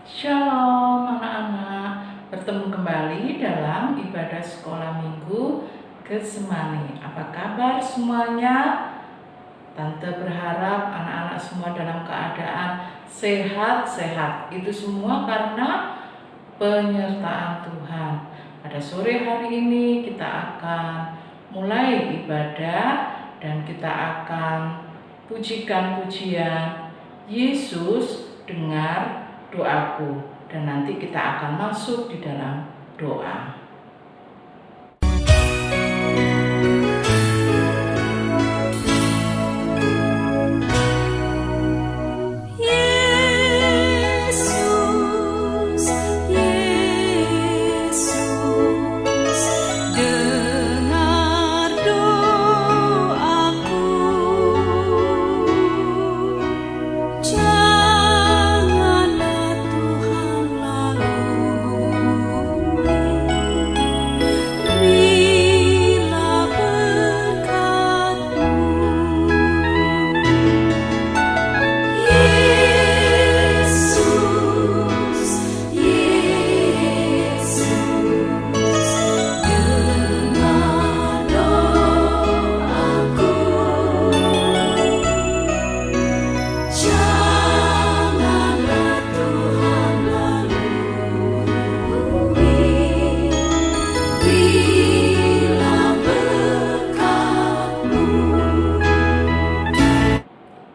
Shalom anak-anak, bertemu kembali dalam ibadah sekolah minggu Getsemani. Apa kabar semuanya? Tante berharap anak-anak semua dalam keadaan sehat-sehat. Itu semua karena penyertaan Tuhan. Pada sore hari ini kita akan mulai ibadah dan kita akan pujikan pujian Yesus dengar doaku, dan nanti kita akan masuk di dalam doa.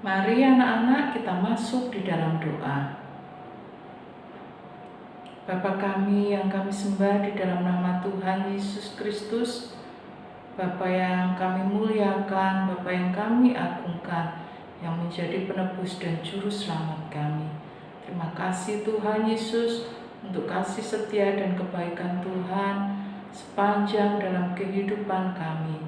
Mari anak-anak kita masuk di dalam doa. Bapa kami yang kami sembah di dalam nama Tuhan Yesus Kristus, Bapa yang kami muliakan, Bapa yang kami agungkan, yang menjadi penebus dan juru selamat kami. Terima kasih Tuhan Yesus untuk kasih setia dan kebaikan Tuhan sepanjang dalam kehidupan kami.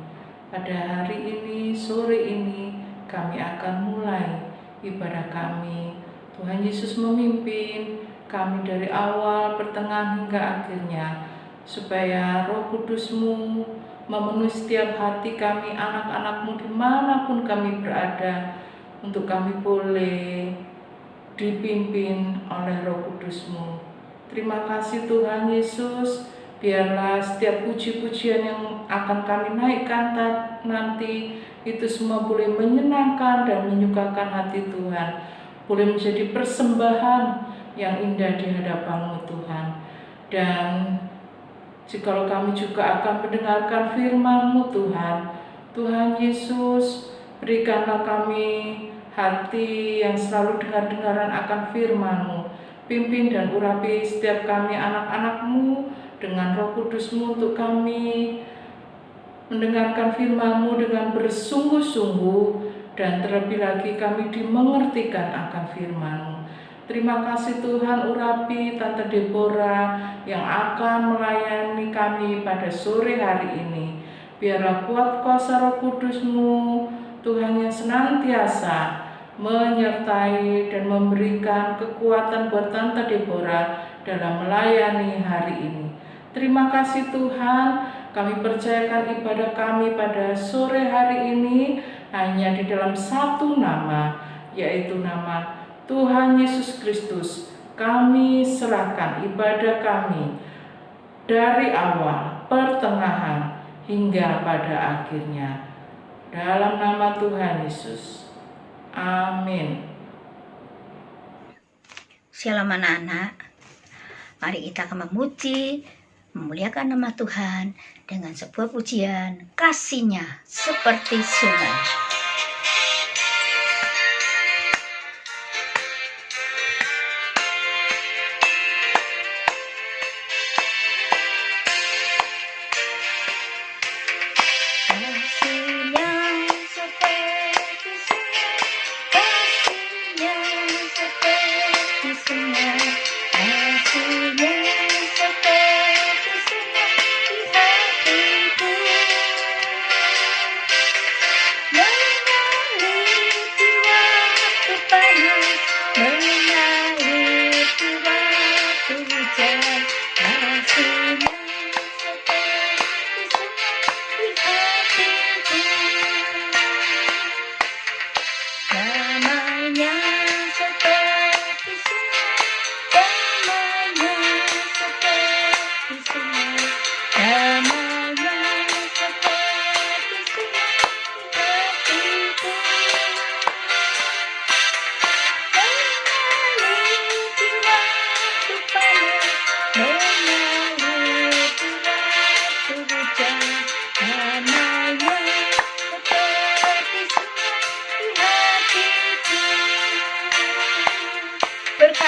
Pada hari ini, sore ini, kami akan mulai ibadah kami. Tuhan Yesus memimpin kami dari awal, pertengahan hingga akhirnya, supaya Roh Kudus-Mu memenuhi setiap hati kami, anak-anak-Mu dimanapun kami berada, untuk kami boleh dipimpin oleh Roh Kudus-Mu. Terima kasih Tuhan Yesus, biarlah setiap puji-pujian yang akan kami naikkan nanti, itu semua boleh menyenangkan dan menyukakan hati Tuhan, boleh menjadi persembahan yang indah di hadapan-Mu Tuhan. Dan jikalau kami juga akan mendengarkan firman-Mu Tuhan, Tuhan Yesus, berikanlah kami hati yang selalu dengar-dengaran akan firman-Mu. Pimpin dan urapi setiap kami anak-anak-Mu dengan Roh Kudus-Mu untuk kami mendengarkan firman-Mu dengan bersungguh-sungguh, dan terlebih lagi kami dimengertikan akan firman-Mu. Terima kasih Tuhan, urapi Tante Deborah yang akan melayani kami pada sore hari ini. Biarlah kuat kuasa Roh Kudus-Mu Tuhan yang senantiasa menyertai dan memberikan kekuatan buat Tante Deborah dalam melayani hari ini. Terima kasih Tuhan, kami percayakan ibadah kami pada sore hari ini hanya di dalam satu nama, yaitu nama Tuhan Yesus Kristus. Kami serahkan ibadah kami dari awal, pertengahan, hingga pada akhirnya. Dalam nama Tuhan Yesus. Amin. Shalom anak-anak. Mari kita akan memuji, memuliakan nama Tuhan dengan sebuah pujian, kasih-Nya seperti sungai.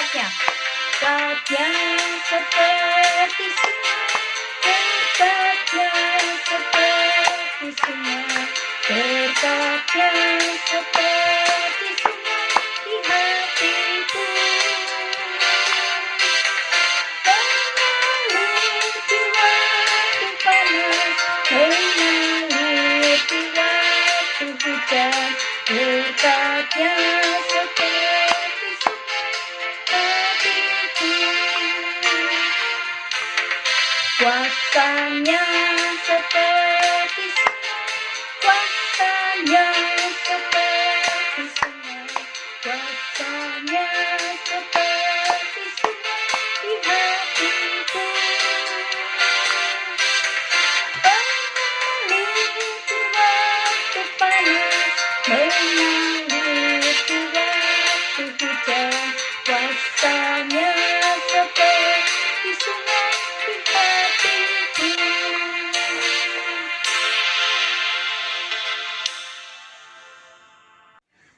berkatnya. Berkatnya seperti sungai, berkatnya seperti sungai, berkatnya seperti sungai di hatiku. Mengalir di waktu panas, mengalir di waktu hujan, berkatnya seperti sungai hatiku. Kuasanya seperti sungai, kuasanya seperti sungai, kuasanya seperti sungai di hatiku. Mengalir di waktu panas, mengalir di waktu hujan, kuasanya seperti sungai di hatiku.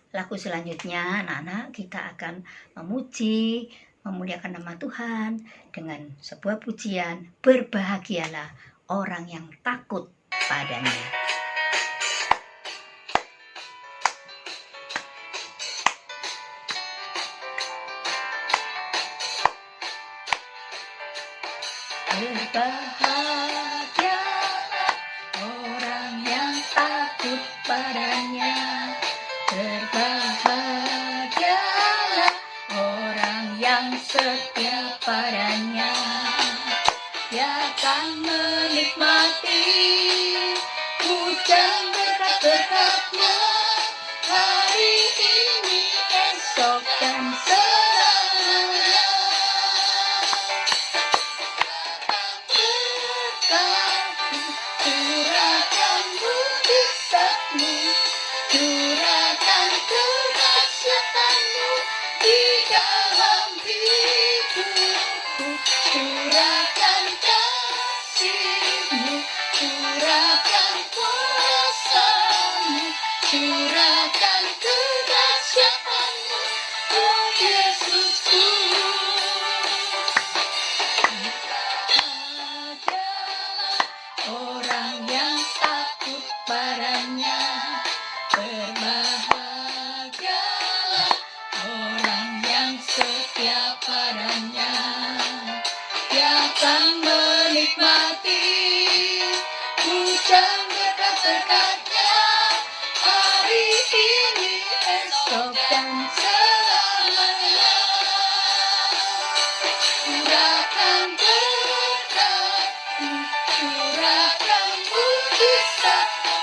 Lagu selanjutnya, anak-anak, kita akan memuji, memuliakan nama Tuhan dengan sebuah pujian, berbahagialah orang yang takut padanya. Berbahagialah orang yang takut padanya. Berbahagialah orang yang setia padanya. Dia akan menikmati hujan berkat-berkatnya hari ini, esok, dan selamanya. Berkatmu, curahkan mujizatmu, curahkan kedahsyatanmu di dalam hidupku, curahkan kasihmu, curahkan kuasamu, curahkan kedahsyatanmu, oh Yesusku. Berbahagialah orang yang takut padanya. Berbahagialah orang yang setia padanya. Dia akan menikmati hujan berkat-berkatnya hari ini, esok, dan selamanya. Curahkan berkatmu, curahkan mujizatmu,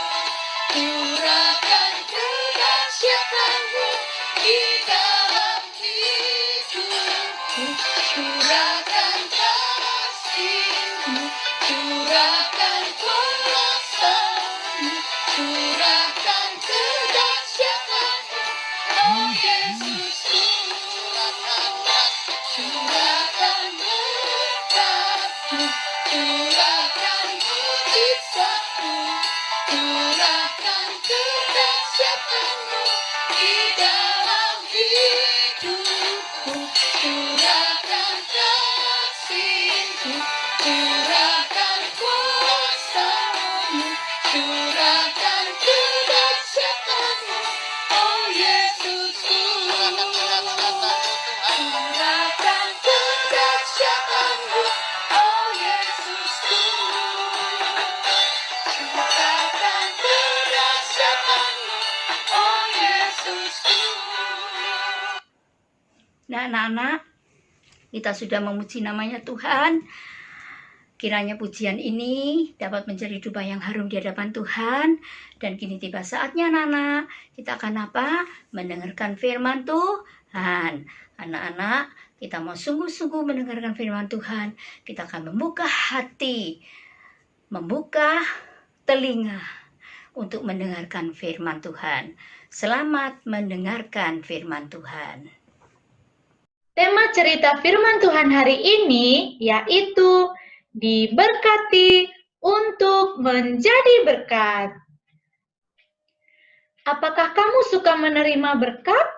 curahkan kedahsyatanmu di dalam hidupku, curahkan kasihmu, curahkan kuasamu, curahkan kedahsyatanmu, oh Yesusku. Curahkan berkatmu, curahkan mujizatmu, curahkan kedahsyatanmu di dalam hidupku, curahkan kasihmu, curahkan kuasamu, curahkan kedahsyatanmu, oh Yesusku. Curahkan kedahsyatanmu, oh Yesusku. Curahkan kedahsyatanmu, oh Yesusku. Nah, anak-anak, kita sudah memuji namanya Tuhan. Kiranya pujian ini dapat menjadi dupa yang harum di hadapan Tuhan. Dan kini tiba saatnya, anak-anak, kita akan mendengarkan firman Tuhan. Anak-anak, kita mau sungguh-sungguh mendengarkan firman Tuhan. Kita akan membuka hati, membuka telinga untuk mendengarkan firman Tuhan. Selamat mendengarkan firman Tuhan. Tema cerita firman Tuhan hari ini yaitu diberkati untuk menjadi berkat. Apakah kamu suka menerima berkat?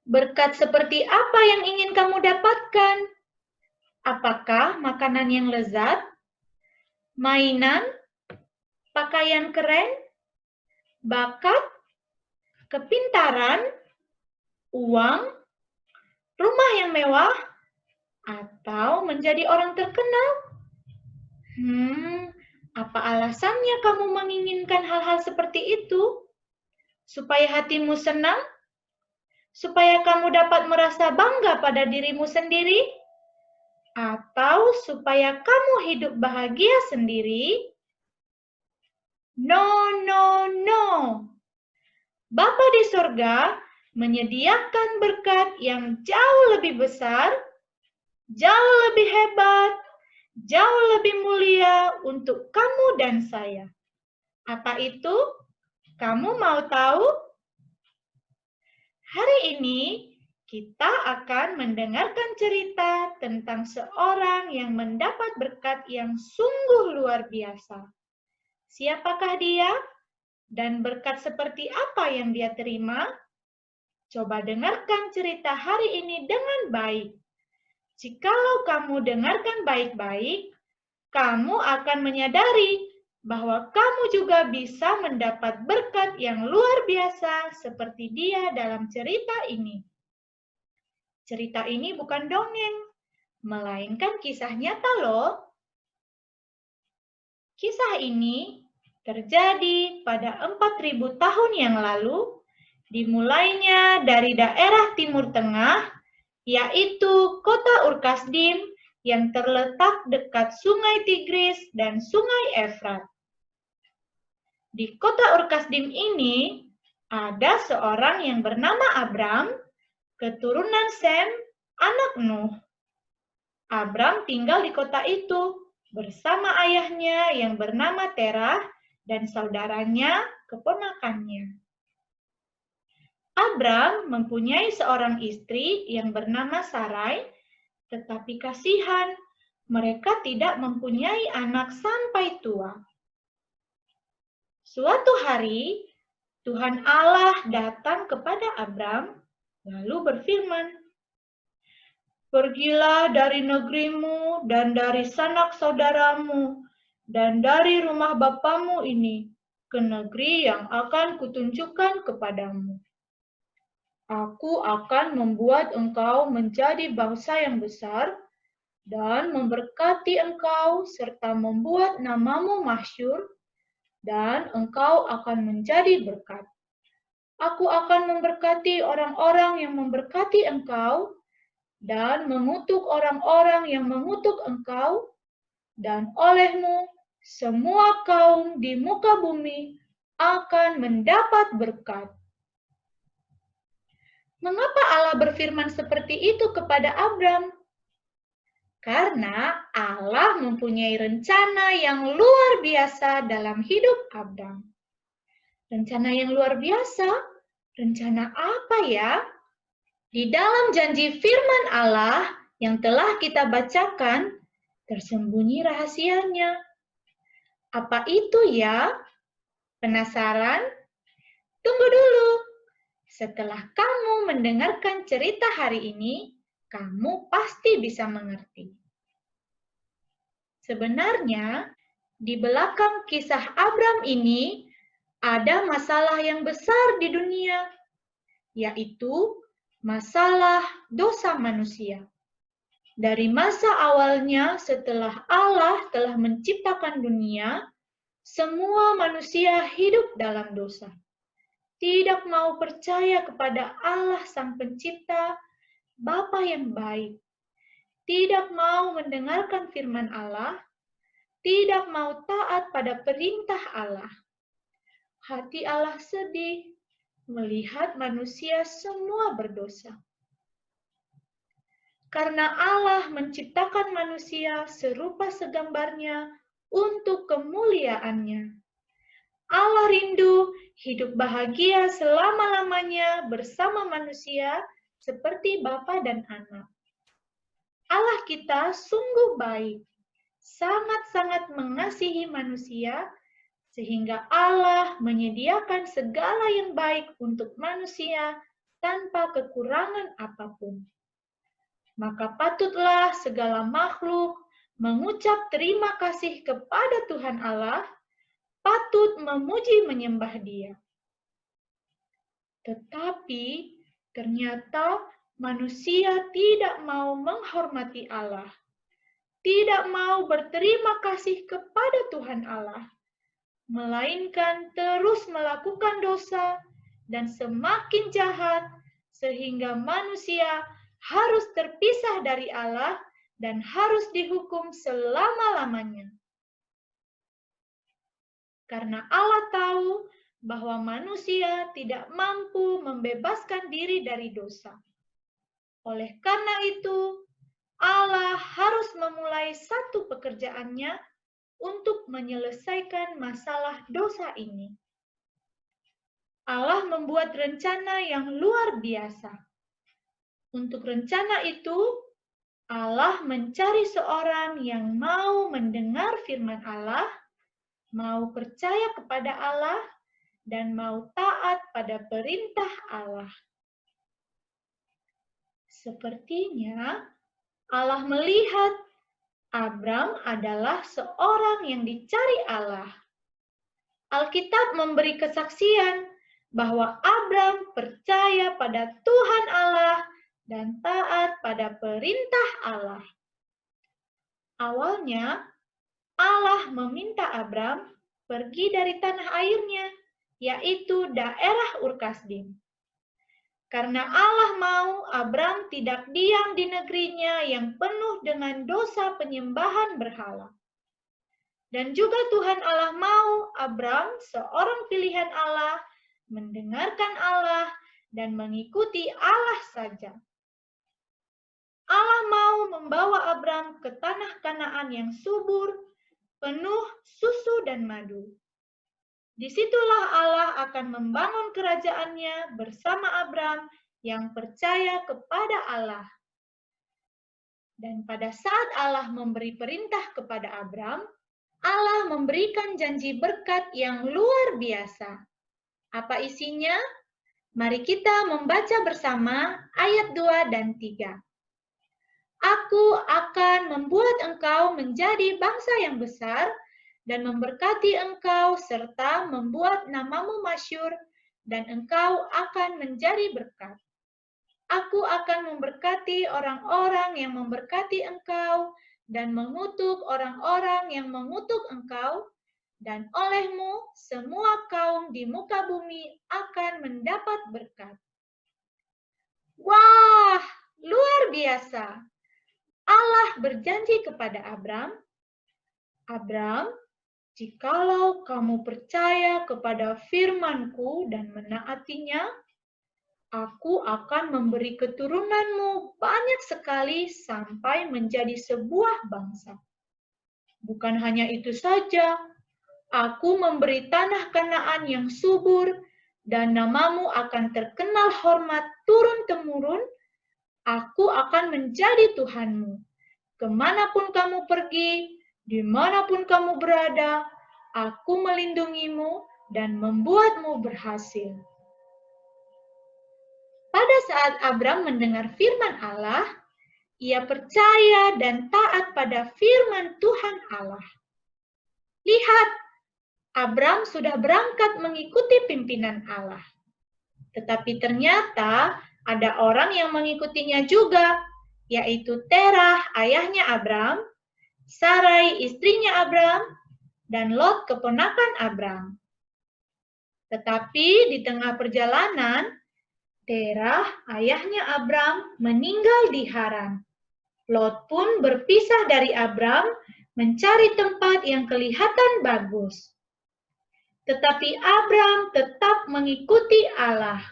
Berkat seperti apa yang ingin kamu dapatkan? Apakah makanan yang lezat, mainan, pakaian keren, bakat, kepintaran, uang, rumah yang mewah, atau menjadi orang terkenal? Apa alasannya kamu menginginkan hal-hal seperti itu? Supaya hatimu senang? Supaya kamu dapat merasa bangga pada dirimu sendiri? Atau supaya kamu hidup bahagia sendiri? No, no, no. Bapa di sorga menyediakan berkat yang jauh lebih besar, jauh lebih hebat, jauh lebih mulia untuk kamu dan saya. Apa itu? Kamu mau tahu? Hari ini kita akan mendengarkan cerita tentang seorang yang mendapat berkat yang sungguh luar biasa. Siapakah dia? Dan berkat seperti apa yang dia terima? Coba dengarkan cerita hari ini dengan baik. Jikalau kamu dengarkan baik-baik, kamu akan menyadari bahwa kamu juga bisa mendapat berkat yang luar biasa seperti dia dalam cerita ini. Cerita ini bukan dongeng, melainkan kisah nyata loh. Kisah ini terjadi pada 4.000 tahun yang lalu, dimulainya dari daerah Timur Tengah, yaitu kota Ur-Kasdim yang terletak dekat Sungai Tigris dan Sungai Efrat. Di kota Ur-Kasdim ini ada seorang yang bernama Abram, keturunan Sem, anak Nuh. Abram tinggal di kota itu bersama ayahnya yang bernama Terah dan saudaranya, keponakannya. Abram mempunyai seorang istri yang bernama Sarai, tetapi kasihan, mereka tidak mempunyai anak sampai tua. Suatu hari, Tuhan Allah datang kepada Abram, lalu berfirman, "Pergilah dari negerimu dan dari sanak saudaramu dan dari rumah bapamu ini ke negeri yang akan kutunjukkan kepadamu. Aku akan membuat engkau menjadi bangsa yang besar dan memberkati engkau serta membuat namamu masyhur, dan engkau akan menjadi berkat. Aku akan memberkati orang-orang yang memberkati engkau dan mengutuk orang-orang yang mengutuk engkau, dan olehmu semua kaum di muka bumi akan mendapat berkat." Mengapa Allah berfirman seperti itu kepada Abram? Karena Allah mempunyai rencana yang luar biasa dalam hidup Abram. Rencana yang luar biasa? Rencana apa ya? Di dalam janji firman Allah yang telah kita bacakan, tersembunyi rahasianya. Apa itu ya? Penasaran? Tunggu dulu. Setelah kamu mendengarkan cerita hari ini, kamu pasti bisa mengerti. Sebenarnya, di belakang kisah Abram ini ada masalah yang besar di dunia, yaitu masalah dosa manusia. Dari masa awalnya setelah Allah telah menciptakan dunia, semua manusia hidup dalam dosa. Tidak mau percaya kepada Allah Sang Pencipta, Bapa yang baik. Tidak mau mendengarkan firman Allah, tidak mau taat pada perintah Allah. Hati Allah sedih melihat manusia semua berdosa. Karena Allah menciptakan manusia serupa segambarnya untuk kemuliaannya. Allah rindu hidup bahagia selama-lamanya bersama manusia seperti Bapa dan Anak. Allah kita sungguh baik, sangat-sangat mengasihi manusia, sehingga Allah menyediakan segala yang baik untuk manusia tanpa kekurangan apapun. Maka patutlah segala makhluk mengucap terima kasih kepada Tuhan Allah, patut memuji menyembah Dia. Tetapi ternyata manusia tidak mau menghormati Allah, tidak mau berterima kasih kepada Tuhan Allah, melainkan terus melakukan dosa dan semakin jahat sehingga manusia harus terpisah dari Allah dan harus dihukum selama-lamanya. Karena Allah tahu bahwa manusia tidak mampu membebaskan diri dari dosa. Oleh karena itu, Allah harus memulai satu pekerjaannya untuk menyelesaikan masalah dosa ini. Allah membuat rencana yang luar biasa. Untuk rencana itu, Allah mencari seorang yang mau mendengar firman Allah, mau percaya kepada Allah, dan mau taat pada perintah Allah. Sepertinya Allah melihat Abram adalah seorang yang dicari Allah. Alkitab memberi kesaksian bahwa Abram percaya pada Tuhan Allah dan taat pada perintah Allah. Awalnya, Allah meminta Abram pergi dari tanah airnya, yaitu daerah Ur-Kasdim. Karena Allah mau Abram tidak diam di negerinya yang penuh dengan dosa penyembahan berhala. Dan juga Tuhan Allah mau Abram, seorang pilihan Allah, mendengarkan Allah dan mengikuti Allah saja. Allah mau membawa Abram ke tanah Kanaan yang subur, penuh susu dan madu. Disitulah Allah akan membangun kerajaannya bersama Abram yang percaya kepada Allah. Dan pada saat Allah memberi perintah kepada Abram, Allah memberikan janji berkat yang luar biasa. Apa isinya? Mari kita membaca bersama ayat 2 dan 3. Aku akan membuat engkau menjadi bangsa yang besar dan memberkati engkau serta membuat namamu masyhur dan engkau akan menjadi berkat. Aku akan memberkati orang-orang yang memberkati engkau dan mengutuk orang-orang yang mengutuk engkau, dan olehmu semua kaum di muka bumi akan mendapat berkat. Wah, luar biasa. Allah berjanji kepada Abram, Abram, jikalau kamu percaya kepada firman-Ku dan menaatinya, Aku akan memberi keturunanmu banyak sekali sampai menjadi sebuah bangsa. Bukan hanya itu saja, aku memberi tanah Kanaan yang subur, dan namamu akan terkenal hormat turun-temurun. Aku akan menjadi Tuhanmu. Kemanapun kamu pergi, dimanapun kamu berada, aku melindungimu dan membuatmu berhasil. Pada saat Abram mendengar firman Allah, ia percaya dan taat pada firman Tuhan Allah. Lihat, Abram sudah berangkat mengikuti pimpinan Allah. Tetapi ternyata ada orang yang mengikutinya juga, yaitu Terah, ayahnya Abram, Sarai, istrinya Abram, dan Lot, keponakan Abram. Tetapi di tengah perjalanan, Terah, ayahnya Abram, meninggal di Haran. Lot pun berpisah dari Abram, mencari tempat yang kelihatan bagus. Tetapi Abram tetap mengikuti Allah.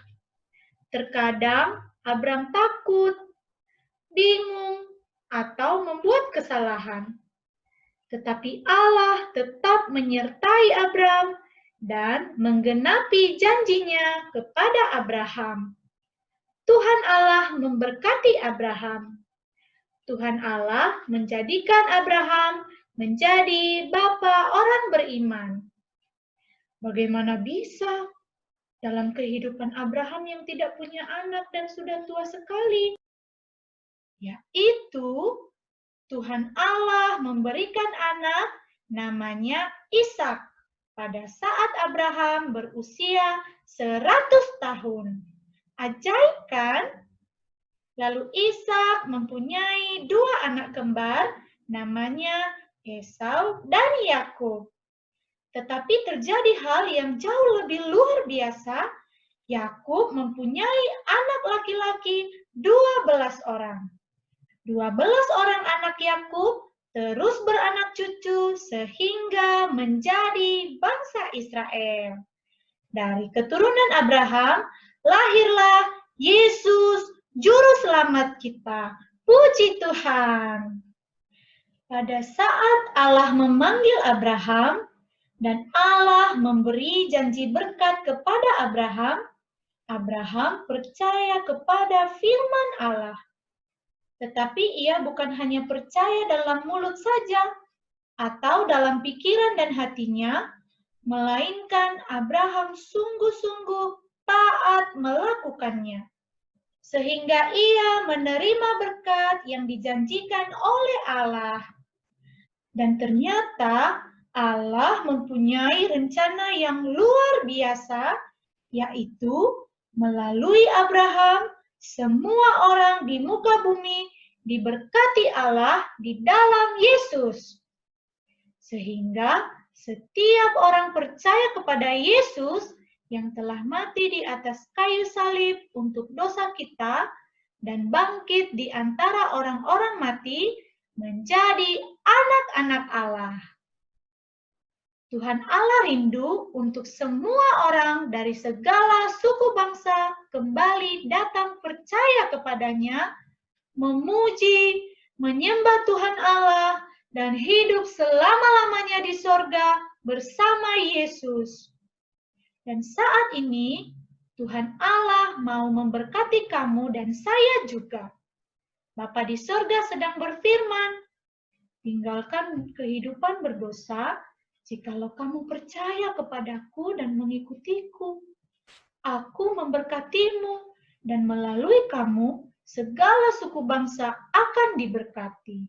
Terkadang Abram takut, bingung, atau membuat kesalahan. Tetapi Allah tetap menyertai Abram dan menggenapi janjinya kepada Abraham. Tuhan Allah memberkati Abraham. Tuhan Allah menjadikan Abraham menjadi bapa orang beriman. Bagaimana bisa? dalam kehidupan Abraham yang tidak punya anak dan sudah tua sekali, yaitu Tuhan Allah memberikan anak namanya Ishak pada saat Abraham berusia 100 tahun. Ajaib kan? Lalu Ishak mempunyai 2 anak kembar namanya Esau dan Yakub. Tetapi terjadi hal yang jauh lebih luar biasa. Yakub mempunyai anak laki-laki 12 orang. 12 orang anak Yakub terus beranak cucu sehingga menjadi bangsa Israel. Dari keturunan Abraham lahirlah Yesus, juru selamat kita. Puji Tuhan. Pada saat Allah memanggil Abraham dan Allah memberi janji berkat kepada Abraham, Abraham percaya kepada firman Allah. Tetapi ia bukan hanya percaya dalam mulut saja atau dalam pikiran dan hatinya, melainkan Abraham sungguh-sungguh taat melakukannya. Sehingga ia menerima berkat yang dijanjikan oleh Allah. Dan ternyata Allah mempunyai rencana yang luar biasa, yaitu melalui Abraham, semua orang di muka bumi diberkati Allah di dalam Yesus. Sehingga setiap orang percaya kepada Yesus yang telah mati di atas kayu salib untuk dosa kita dan bangkit di antara orang-orang mati menjadi anak-anak Allah. Tuhan Allah rindu untuk semua orang dari segala suku bangsa kembali datang percaya kepadanya, memuji, menyembah Tuhan Allah, dan hidup selama-lamanya di sorga bersama Yesus. Dan saat ini, Tuhan Allah mau memberkati kamu dan saya juga. Bapa di sorga sedang berfirman, tinggalkan kehidupan berdosa, jikalau kamu percaya kepadaku dan mengikutiku. Aku memberkatimu, dan melalui kamu, segala suku bangsa akan diberkati.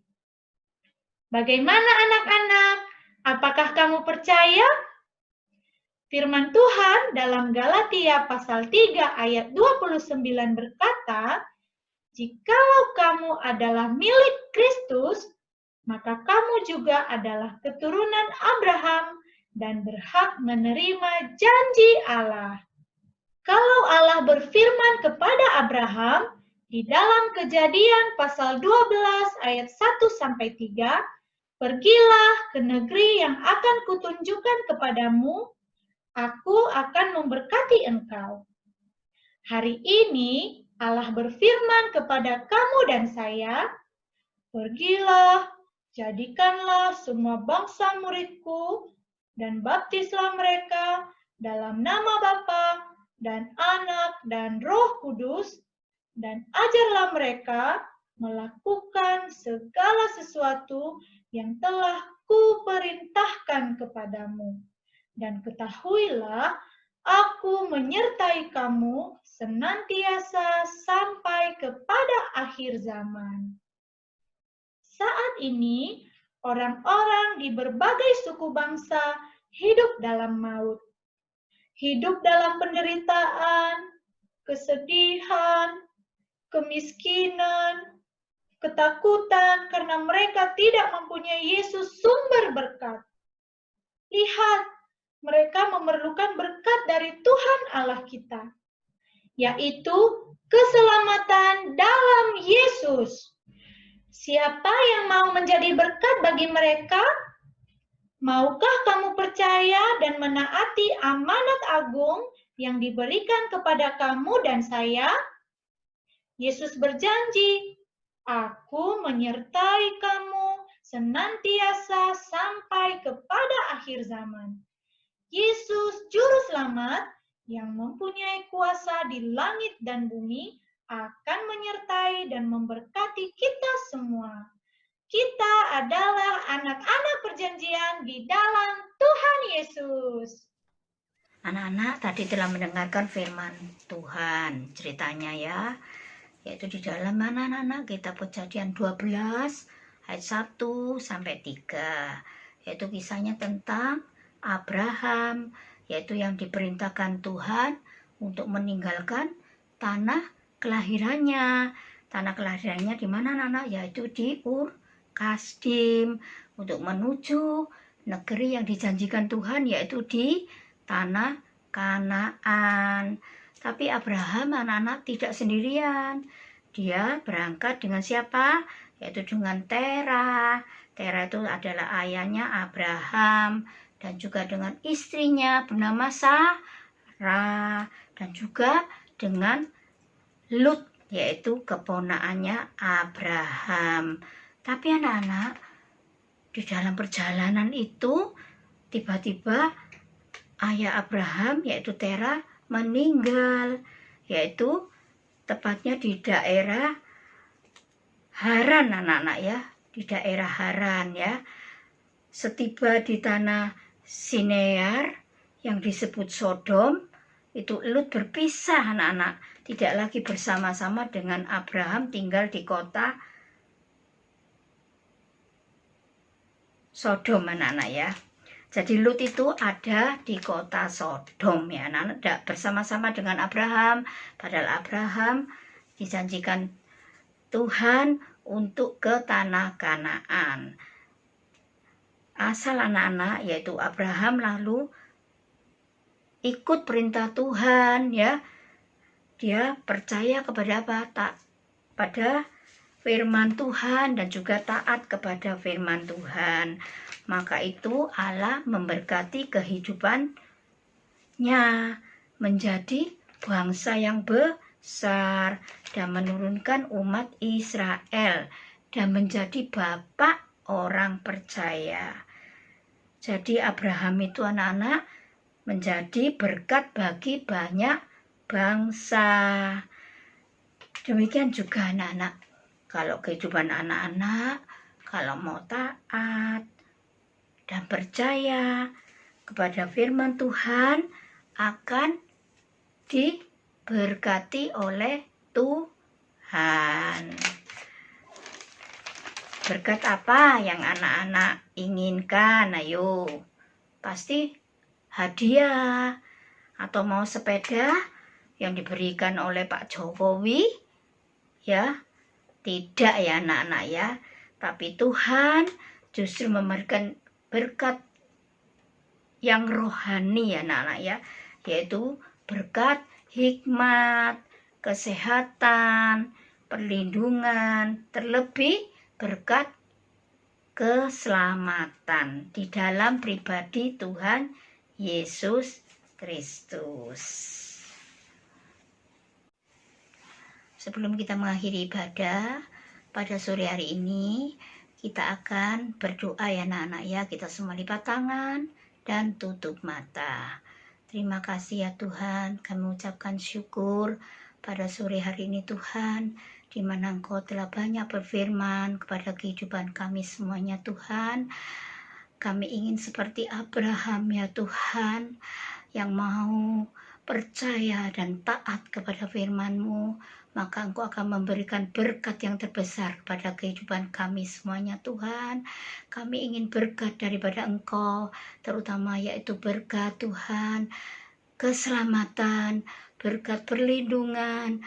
Bagaimana anak-anak? Apakah kamu percaya? Firman Tuhan dalam Galatia pasal 3 ayat 29 berkata, jikalau kamu adalah milik Kristus, maka kamu juga adalah keturunan Abraham dan berhak menerima janji Allah. Kalau Allah berfirman kepada Abraham di dalam Kejadian pasal 12 ayat 1-3, pergilah ke negeri yang akan kutunjukkan kepadamu, aku akan memberkati engkau. Hari ini Allah berfirman kepada kamu dan saya, pergilah, jadikanlah semua bangsa muridku, dan baptislah mereka dalam nama Bapa dan Anak dan Roh Kudus, dan ajarlah mereka melakukan segala sesuatu yang telah kuperintahkan kepadamu. Dan ketahuilah, aku menyertai kamu senantiasa sampai kepada akhir zaman. Saat ini, orang-orang di berbagai suku bangsa hidup dalam maut. Hidup dalam penderitaan, kesedihan, kemiskinan, ketakutan karena mereka tidak mempunyai Yesus sumber berkat. Lihat, mereka memerlukan berkat dari Tuhan Allah kita, yaitu keselamatan dalam Yesus. Siapa yang mau menjadi berkat bagi mereka? Maukah kamu percaya dan menaati amanat agung yang diberikan kepada kamu dan saya? Yesus berjanji, aku menyertai kamu senantiasa sampai kepada akhir zaman. Yesus, Juru Selamat, yang mempunyai kuasa di langit dan bumi, akan menyertai dan memberkati kita semua. Kita adalah anak-anak perjanjian di dalam Tuhan Yesus. Anak-anak tadi telah mendengarkan firman Tuhan, ceritanya ya, yaitu di dalam mana anak-anak kitab Kejadian 12 ayat 1 sampai 3, yaitu kisahnya tentang Abraham, yaitu yang diperintahkan Tuhan untuk meninggalkan tanah kelahirannya. Tanah kelahirannya di mana anak-anak? Yaitu di Ur Kasdim, untuk menuju negeri yang dijanjikan Tuhan, yaitu di tanah Kanaan. Tapi Abraham anak-anak tidak sendirian. Dia berangkat dengan siapa? Yaitu dengan Terah. Terah itu adalah ayahnya Abraham, dan juga dengan istrinya bernama Sarah, dan juga dengan Lut, yaitu keponakannya Abraham. Tapi anak-anak, di dalam perjalanan itu tiba-tiba ayah Abraham yaitu Terah meninggal, yaitu tepatnya di daerah Haran anak-anak ya, di daerah Haran ya. Setiba di tanah Sinear yang disebut Sodom, itu Lut berpisah anak-anak, tidak lagi bersama-sama dengan Abraham tinggal di kota Sodom anak-anak ya. Jadi Lut itu ada di kota Sodom ya anak-anak, tidak bersama-sama dengan Abraham, padahal Abraham dijanjikan Tuhan untuk ke tanah Kanaan. Asal anak-anak yaitu Abraham lalu ikut perintah Tuhan ya. Dia percaya kepada apa? Pada firman Tuhan dan juga taat kepada firman Tuhan. Maka itu Allah memberkati kehidupannya menjadi bangsa yang besar dan menurunkan umat Israel dan menjadi bapak orang percaya. Jadi Abraham itu anak-anak menjadi berkat bagi banyak bangsa. Demikian juga anak-anak, kalau kehidupan anak-anak, kalau mau taat dan percaya kepada firman Tuhan, akan diberkati oleh Tuhan. Berkat apa yang anak-anak inginkan? Ayo, pasti hadiah atau mau sepeda yang diberikan oleh Pak Jokowi ya? Tidak ya anak-anak ya, tapi Tuhan justru memberikan berkat yang rohani ya anak-anak ya, yaitu berkat hikmat, kesehatan, perlindungan, terlebih berkat keselamatan di dalam pribadi Tuhan Yesus Kristus. Sebelum kita mengakhiri ibadah pada sore hari ini, kita akan berdoa ya anak-anak ya. Kita semua lipat tangan dan tutup mata. Terima kasih ya Tuhan, kami ucapkan syukur pada sore hari ini Tuhan, di mana Engkau telah banyak berfirman kepada kehidupan kami semuanya Tuhan. Kami ingin seperti Abraham ya Tuhan, yang mau percaya dan taat kepada firman-Mu, maka Engkau akan memberikan berkat yang terbesar kepada kehidupan kami semuanya Tuhan. Kami ingin berkat daripada Engkau, terutama yaitu berkat Tuhan, keselamatan, berkat perlindungan,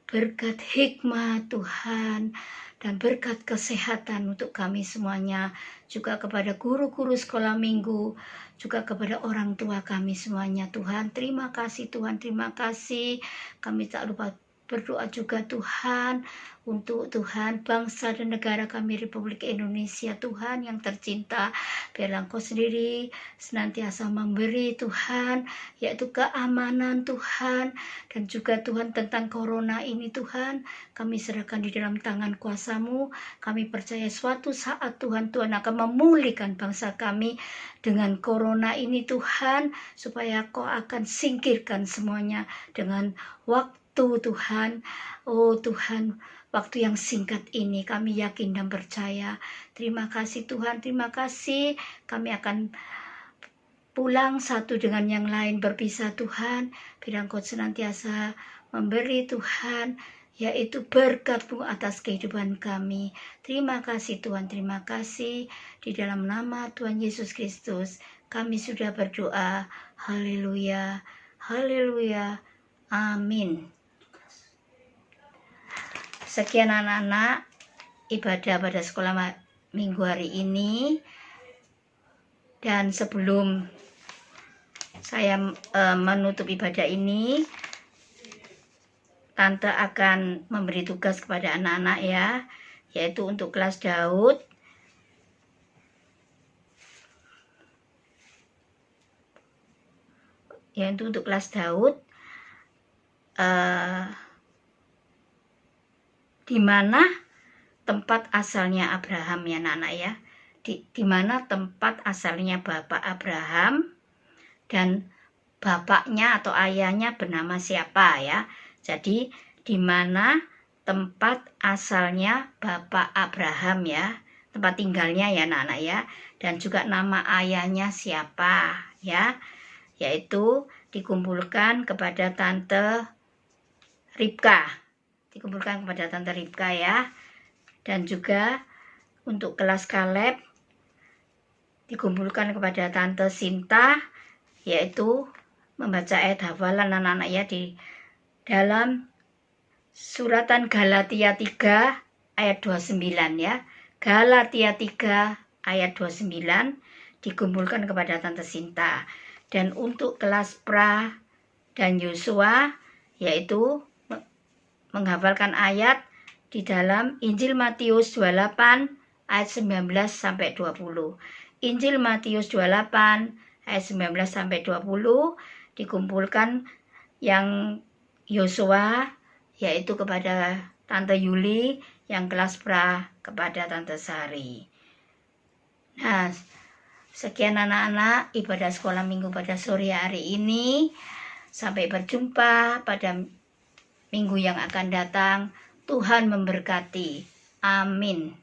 berkat hikmat Tuhan, dan berkat kesehatan untuk kami semuanya, juga kepada guru-guru sekolah minggu, juga kepada orang tua kami semuanya Tuhan. Terima kasih Tuhan, terima kasih. Kami tak lupa berdoa juga Tuhan untuk Tuhan bangsa dan negara kami Republik Indonesia Tuhan yang tercinta. Biarlah Engkau sendiri senantiasa memberi Tuhan, yaitu keamanan Tuhan, dan juga Tuhan tentang corona ini Tuhan, kami serahkan di dalam tangan kuasa-Mu. Kami percaya suatu saat Tuhan akan memulihkan bangsa kami dengan corona ini Tuhan, supaya Kau akan singkirkan semuanya dengan waktu Tuhan. Oh Tuhan, waktu yang singkat ini kami yakin dan percaya. Terima kasih Tuhan, terima kasih. Kami akan pulang satu dengan yang lain berpisah Tuhan. Biar Engkau senantiasa memberi Tuhan, yaitu berkat-Mu atas kehidupan kami. Terima kasih Tuhan, terima kasih. Di dalam nama Tuhan Yesus Kristus kami sudah berdoa. Haleluya, haleluya, amin. Sekian anak-anak ibadah pada sekolah minggu hari ini. Dan sebelum saya menutup ibadah ini, Tante akan memberi tugas kepada anak-anak ya, yaitu untuk kelas Daud. Yaitu untuk kelas Daud, di mana tempat asalnya Abraham ya anak-anak ya. Di mana tempat asalnya Bapak Abraham dan bapaknya atau ayahnya bernama siapa ya. Jadi di mana tempat asalnya Bapak Abraham ya, tempat tinggalnya ya anak-anak ya, dan juga nama ayahnya siapa ya, yaitu dikumpulkan kepada Tante Ribka. Dikumpulkan kepada Tante Ribka ya. Dan juga untuk kelas Kaleb dikumpulkan kepada Tante Sinta, yaitu membaca ayat hafalan anak-anak ya di dalam suratan Galatia 3 ayat 29 ya. Galatia 3 ayat 29 dikumpulkan kepada Tante Sinta. Dan untuk kelas Pra dan Yosua, yaitu menghafalkan ayat di dalam Injil Matius 28 ayat 19 sampai 20. Injil Matius 28 ayat 19 sampai 20 dikumpulkan yang Yosua, yaitu kepada Tante Yuli, yang kelas Pra kepada Tante Sari. Nah, sekian anak-anak ibadah sekolah minggu pada sore hari ini. Sampai berjumpa pada minggu yang akan datang. Tuhan memberkati. Amin.